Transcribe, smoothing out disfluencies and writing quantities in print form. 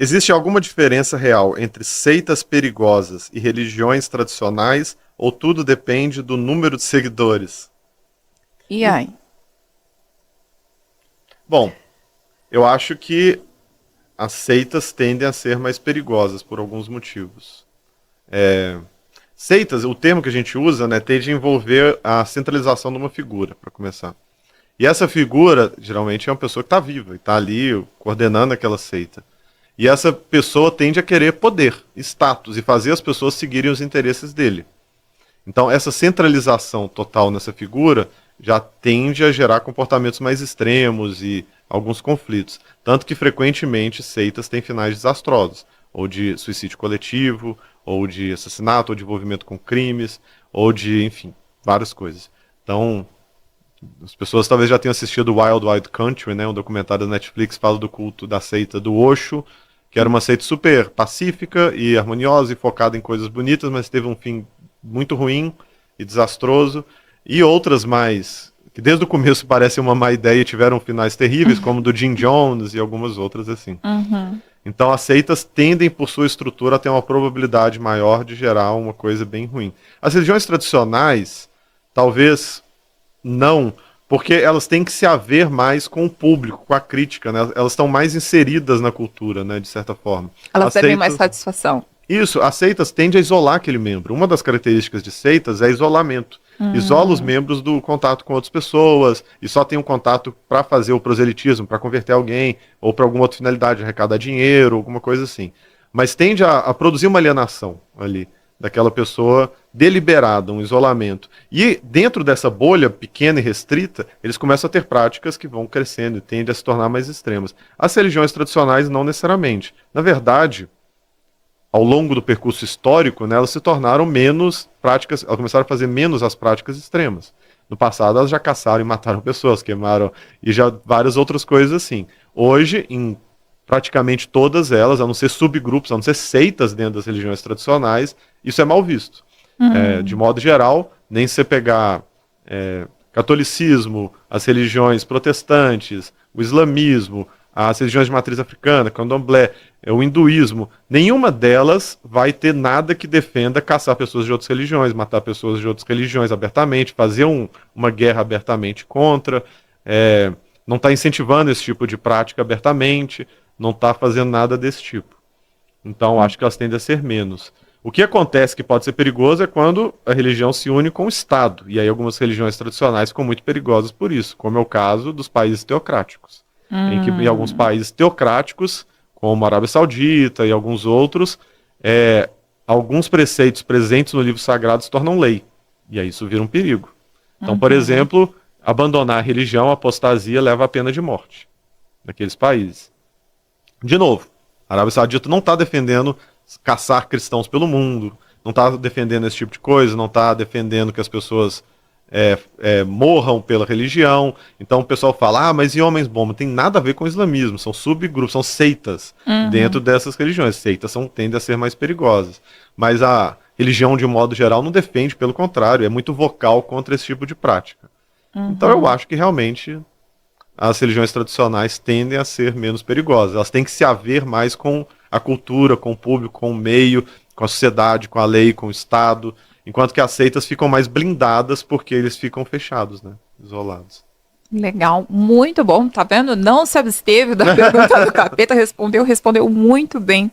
Existe alguma diferença real entre seitas perigosas e religiões tradicionais, ou tudo depende do número de seguidores? E En- aí? Bom, eu acho que as seitas tendem a ser mais perigosas por alguns motivos. Seitas, o termo que a gente usa, né, tende a envolver a centralização de uma figura, para começar. E essa figura, geralmente, é uma pessoa que está viva e está ali coordenando aquela seita. E essa pessoa tende a querer poder, status, e fazer as pessoas seguirem os interesses dele. Então, essa centralização total nessa figura já tende a gerar comportamentos mais extremos e alguns conflitos. Tanto que, frequentemente, seitas têm finais desastrosos, ou de suicídio coletivo, ou de assassinato, ou de envolvimento com crimes, ou de, enfim, várias coisas. Então, as pessoas talvez já tenham assistido Wild Wild Country, né, um documentário da Netflix que fala do culto da seita do Osho, que era uma seita super pacífica e harmoniosa e focada em coisas bonitas, mas teve um fim muito ruim e desastroso. E outras mais, que desde o começo parecem uma má ideia e tiveram finais terríveis, como o do Jim Jones e algumas outras assim. Uhum. Então as seitas tendem, por sua estrutura, a ter uma probabilidade maior de gerar uma coisa bem ruim. As religiões tradicionais, talvez não, porque elas têm que se haver mais com o público, com a crítica, né? Elas estão mais inseridas na cultura, né, de certa forma. Elas As devem mais seitas, satisfação. isso, as seitas tendem a isolar aquele membro. Uma das características de seitas é isolamento. Isola os Hum. membros do contato com outras pessoas e só tem um contato para fazer o proselitismo, para converter alguém ou para alguma outra finalidade, arrecadar dinheiro, alguma coisa assim. Mas tende a produzir uma alienação ali daquela pessoa deliberada, um isolamento. E dentro dessa bolha pequena e restrita, eles começam a ter práticas que vão crescendo e tendem a se tornar mais extremas. As religiões tradicionais não necessariamente. Na verdade, ao longo do percurso histórico, né, elas se tornaram menos práticas, elas começaram a fazer menos as práticas extremas. No passado, elas já caçaram e mataram pessoas, queimaram e já várias outras coisas assim. Hoje, em praticamente todas elas, a não ser subgrupos, a não ser seitas dentro das religiões tradicionais, isso é mal visto. De Hum. modo geral, nem se você pegar catolicismo, as religiões protestantes, o islamismo, as religiões de matriz africana, candomblé, o hinduísmo, nenhuma delas vai ter nada que defenda caçar pessoas de outras religiões, matar pessoas de outras religiões abertamente, fazer uma guerra abertamente contra, não está incentivando esse tipo de prática abertamente, não está fazendo nada desse tipo. Então, acho que elas tendem a ser menos. O que acontece que pode ser perigoso é quando a religião se une com o Estado. E aí algumas religiões tradicionais ficam muito perigosas por isso, como é o caso dos países teocráticos. Em que em alguns Hum. países teocráticos, como a Arábia Saudita e alguns outros, alguns preceitos presentes no livro sagrado se tornam lei. E aí isso vira um perigo. Então, por Uhum. exemplo, abandonar a religião, a apostasia, leva à pena de morte naqueles países. De novo, a Arábia Saudita não está defendendo caçar cristãos pelo mundo, não está defendendo esse tipo de coisa, não está defendendo que as pessoas morram pela religião. Então o pessoal fala, mas e homens-bomba? Tem nada a ver com o islamismo, são subgrupos, são seitas dentro Uhum. dessas religiões. Seitas tendem a ser mais perigosas. Mas a religião, de um modo geral, não defende, pelo contrário, é muito vocal contra esse tipo de prática. Então eu Uhum. acho que realmente as religiões tradicionais tendem a ser menos perigosas. Elas têm que se haver mais com a cultura, com o público, com o meio, com a sociedade, com a lei, com o Estado, enquanto que as seitas ficam mais blindadas porque eles ficam fechados, né? Isolados. Legal, muito bom, tá vendo? Não se absteve da pergunta do capeta, respondeu muito bem.